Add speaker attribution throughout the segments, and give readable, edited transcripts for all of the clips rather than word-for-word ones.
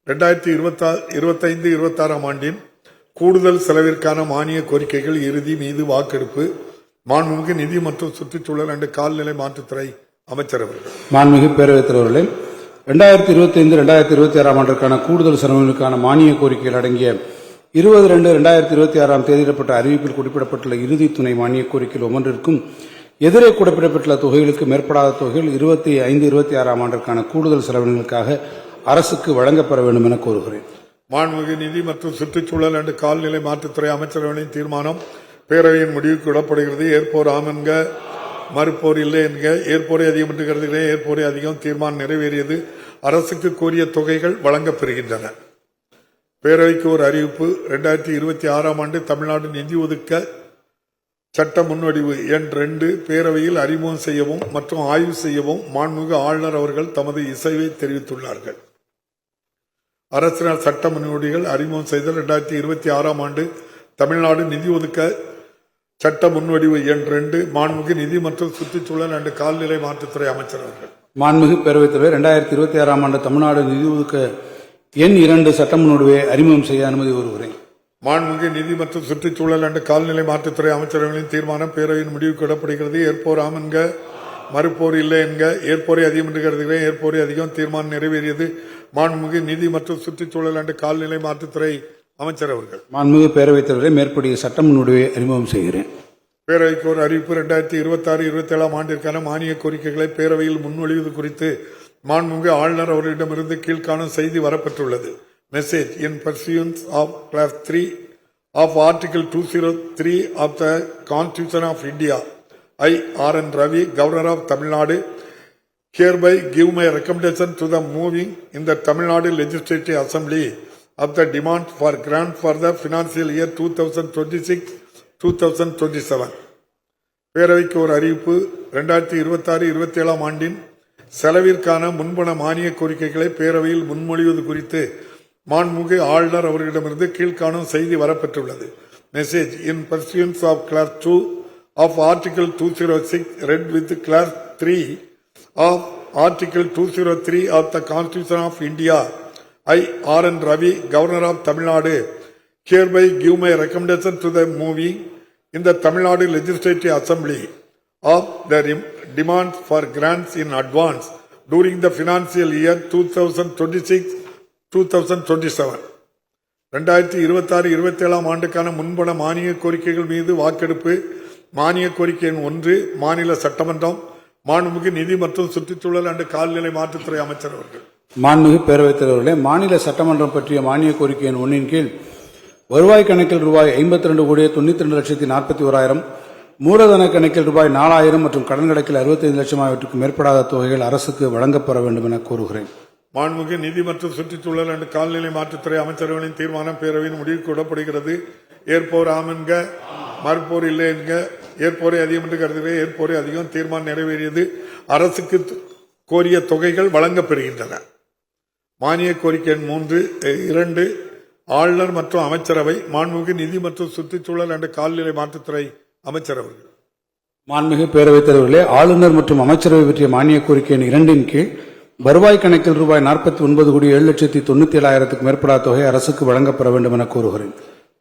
Speaker 1: 2025-26 ஆண்டின் கூடுதல் செலவிற்கான மானிய கோரிக்கைகள் இறுதி மீது வாக்கெடுப்பு. மாண்புமிகு நிதி மற்றும் சுற்றுச்சூழல் அண்ட் கால்நிலை மாற்றுத்துறை அமைச்சர் அவர்கள்.
Speaker 2: மாண்புமிகு பேரவைத் தலைவர்களே, 2025-26 ஆண்டிற்கான கூடுதல் செலவுகளுக்கான மானிய கோரிக்கைகள் அடங்கிய 20/2/2026 தேதியிடப்பட்ட அறிவிப்பில் குறிப்பிடப்பட்டுள்ள இறுதி துணை மானிய கோரிக்கைகள் ஒவ்வொன்றிற்கும் எதிரே குறிப்பிடப்பட்டுள்ள தொகைகளுக்கு மேற்படாத தொகைகள் 25-26 ஆண்டிற்கான கூடுதல் செலவினங்களுக்காக அரசுக்கு வழங்கப்பெற வேண்டும் என கோருகிறேன்.
Speaker 1: மாண்புமிகு நிதி மற்றும் சுற்றுச்சூழல் அண்ட் கால்நிலை மாற்றுத்துறை அமைச்சரவையின் தீர்மானம் பேரவையின் முடிவுக்கு விடப்படுகிறது. ஏற்போர் ஆம் என்க, மறுப்போர் இல்லை என்க, ஏற்போரை அதிகம் என்று கருதுகிறேன், ஏற்போரை அதிகம். தீர்மானம் நிறைவேறியது. அரசுக்கு கோரிய தொகைகள் வழங்கப்பெறுகின்றன. பேரவைக்கு ஒரு அறிவிப்பு. 2026 ஆண்டு தமிழ்நாடு நிதி ஒதுக்க சட்ட முன்வடிவு எண் 2 பேரவையில் அறிமுகம் செய்யவும் மற்றும் ஆய்வு செய்யவும் மாண்புமிகு ஆளுநர் அவர்கள் தமது இசைவை தெரிவித்துள்ளார்கள். அரசினர் சட்ட முன்வடிவுகள் அறிமுகம் செய்தல். 2026 ஆண்டு தமிழ்நாடு நிதி ஒதுக்க சட்ட முன்வடிவு எண் 2 மாண்புமிகு நிதி மற்றும் சுற்றுச்சூழல் அண்ட் கால்நிலை மாற்றுத்துறை அமைச்சர் அவர்கள்.
Speaker 2: மாண்புமிகு பேரவைத் தலைவர், 2026 ஆண்டு தமிழ்நாடு நிதி ஒதுக்க எண் 2 சட்ட முன்வடிவை அறிமுகம் செய்ய அனுமதி கோருகிறேன்.
Speaker 1: மாண்புமிகு நிதி மற்றும் சுற்றுச்சூழல் அண்ட் கால்நிலை மாற்றுத்துறை அமைச்சர்களின் தீர்மானம் பேரவையின் முடிவுக்கு விடப்படுகிறது. ஏற்போர் ஆம் என்க, மறுப்போர் இல்லை என்க, ஏற்போரை அதிகம் என்று கருதுகிறேன், ஏற்போரை அதிகம். தீர்மானம் நிறைவேறியது. மாண்புமிகு நிதி மற்றும் சுற்றுச்சூழல் அண்ட் கால்நிலை மாற்றுத்துறை அமைச்சர் அவர்கள்.
Speaker 2: மாண்புமிகு பேரவைத் தலைவரை, மேற்படி சட்ட முன்வடிவை அறிமுகம் செய்கிறேன்.
Speaker 1: பேரவைக்கு ஒரு அறிவிப்பு. 2026-27 ஆண்டிற்கான மானிய கோரிக்கைகளை பேரவையில் முன்மொழிவது குறித்து மாண்புமிகு ஆளுநர் அவர்களிடமிருந்து கீழ்காணும் செய்தி வரப்பெற்றுள்ளது. Message in pursuance of clause 3 of article 203 of the constitution of India, I R.N. Ravi, Governor of Tamil Nadu, hereby give my recommendation to the moving in the Tamil Nadu Legislative Assembly of the demand for grant for the financial year 2026-2027. பேரவைக்கு ஒரு அறிவிப்பு. 2026-27 ஆண்டின் செலவிற்கான முன்பண மானிய கோரிக்கைகளை பேரவையில் முன்மொழிவது குறித்து மாண்புமிகு ஆளுநர் அவர்களிடமிருந்து கீழ்காணும் செய்தி வரப்பெற்றுள்ளது. Message in pursuance of clause 2 of Article 206 read with Class 3 of Article 203 of the Constitution of India, I R.N. Ravi, Governor of Tamil Nadu, hereby give my recommendation to the moving in the Tamil Nadu Legislative Assembly of the demand for grants in advance during the financial year 2026-2027. 2026-27 ஆண்டுக்கான முன்பண மானிய கோரிக்கைகள் மீது வாக்கெடுப்பு. மானிய கோரிக்கை எண் 1 மாநில சட்டமன்றம். மாண்புமிகு நிதி மற்றும் சுற்றுச்சூழல் அண்ட் கால்நிலை மாற்றுத்துறை அமைச்சர் அவர்கள்.
Speaker 2: மாண்புமிகு பேரவைத் தலைவர்களே, மாநில சட்டமன்றம் பற்றிய மானிய கோரிக்கை எண் 1 கீழ் வருவாய் கணக்கில் ரூபாய் 52,92,41,000, மூலதன கணக்கில் ரூபாய் 4,000 மற்றும் கடன் கணக்கில் 65 லட்சம் ஆகியவற்றுக்கு மேற்படாத தொகைகள் அரசுக்கு வழங்கப்பெற வேண்டும் என கோருகிறேன்.
Speaker 1: மாண்புமிகு நிதி மற்றும் சுற்றுச்சூழல் அண்ட் கால்நிலை மாற்றுத்துறை அமைச்சர்களின் தீர்மானம் பேரவையின் முடிவுக்கு விடப்படுகிறது. ஏற்போர் ஆம் என்க, மறுப்போர் இல்லை என்க, ஏற்போரை அதிகம் என்று கருதுகிறேன், ஏற்போரை அதிகம். தீர்மானம் நிறைவேறியது. அரசுக்கு கோரிய தொகைகள் வழங்கப்பெறுகின்றன. மானிய கோரிக்கை எண் 2 ஆளுநர் மற்றும் அமைச்சரவை. மாண்புமிகு நிதி மற்றும் சுற்றுச்சூழல் அண்ட் கால்நிலை மாற்றுத்துறை அமைச்சர் அவர்கள்.
Speaker 2: மாண்புமிகு பேரவைத் தலைவர்களே, ஆளுநர் மற்றும் அமைச்சரவை பற்றிய மானிய கோரிக்கை எண் 2 கீழ் வருவாய் கணக்கில் ரூபாய் 49,797,000 மேற்படாத தொகை அரசுக்கு வழங்கப்பெற வேண்டும் என கோருகிறேன்.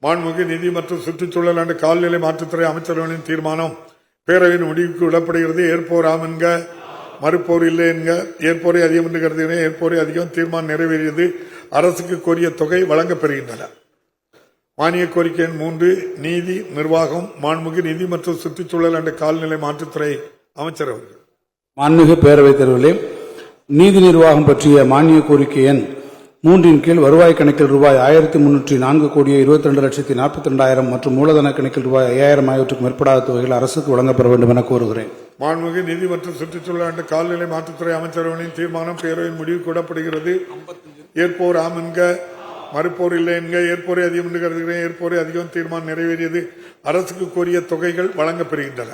Speaker 1: மாண்புமிகு நிதி மற்றும் சுற்றுச்சூழல் அண்ட் கால்நிலை மாற்றுத்துறை அமைச்சர்களின் தீர்மானம் பேரவையின் முடிவுக்கு விடப்படுகிறது. ஏற்போர் ஆம் என்க, மறுப்போர் இல்லை என்க, ஏற்போரை அதிகம் என்று கருதுகிறேன், ஏற்போரை அதிகம். தீர்மானம் நிறைவேறியது. அரசுக்கு கோரிய தொகை வழங்கப்பெறுகின்றன. மானிய கோரிக்கை எண் 3 நீதி நிர்வாகம். மாண்புமிகு நிதி மற்றும் சுற்றுச்சூழல் அண்ட் கால்நிலை மாற்றுத்துறை அமைச்சர் அவர்கள்.
Speaker 2: மாண்புமிகு பேரவைத் தலைவர்களே, நீதி நிர்வாகம் பற்றிய மானிய கோரிக்கை எண் 3 கீழ் வருவாய் கணக்கில் ரூபாய் 1,304,22,42,000 மற்றும் மூலதன கணக்கில் ரூபாய் 5,000 ஆகியவற்றுக்கு மேற்படாத தொகைகள் அரசுக்கு வழங்கப்பெற வேண்டும் என கோருகிறேன்.
Speaker 1: மாண்புமிகு நிதி மற்றும் சுற்றுச்சூழல் அண்ட் கால்நிலை மாற்றுத்துறை அமைச்சர்களின் தீர்மானம் பேரவையின் முடிவுக்கு விடப்படுகிறது. ஏற்போர் ஆம் என்க, மறுப்போர் இல்லை என்க, ஏற்போரை அதிகம் என்று கருதுகிறேன், ஏற்போரை அதிகம். தீர்மானம் நிறைவேறியது. அரசுக்கு கோரிய தொகைகள் வழங்கப்பெறுகின்றன.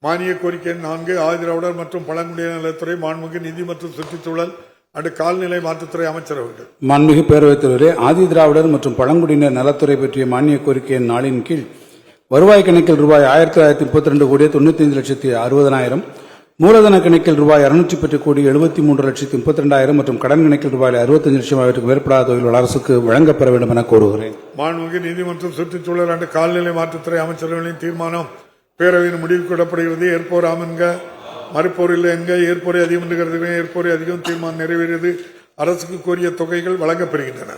Speaker 1: மானிய கோரிக்கை எண் 4 ஆதிதிராவிடர் மற்றும் பழங்குடியினர் நலத்துறை. மாண்புமிகு நிதி மற்றும் சுற்றுச்சூழல் அண்ட் கால்நிலை மாற்றுத்துறை அமைச்சர் அவர்கள்.
Speaker 2: மாண்புமிகு பேரவைத் தலைவரே, ஆதிதிராவிடர் மற்றும் பழங்குடியினர் நலத்துறை பற்றிய மானிய கோரிக்கை எண் 4 கீழ் வருவாய் கணக்கில் ரூபாய் 1,932,95,60,000, மூலதன கணக்கில் ரூபாய் 610 கோடி 73,32,000 மற்றும் கடன் கணக்கில் ரூபாய் 65 லட்சம் ஆகியவற்றுக்கு மேற்படாத தொகைகள் அரசுக்கு வழங்கப்பெற வேண்டும் என கோருகிறேன்.
Speaker 1: மாண்புமிகு நீதி மற்றும் சுற்றுச்சூழல் அண்ட் கால்நிலை மாற்றுத்துறை அமைச்சர்களின் தீர்மானம் பேரவையின் முடிவுக்கு விடப்படுகிறது. ஏற்போர் ஆம் என்க, மறுப்போர் இல்லை என்க, ஏற்போரை அதிகம் என்று கருதுகிறேன். ஏற்போரை அதிகம். தீர்மானம் நிறைவேறியது. அரசுக்கு கோரிய தொகைகள் வழங்கப்பெறுகின்றன.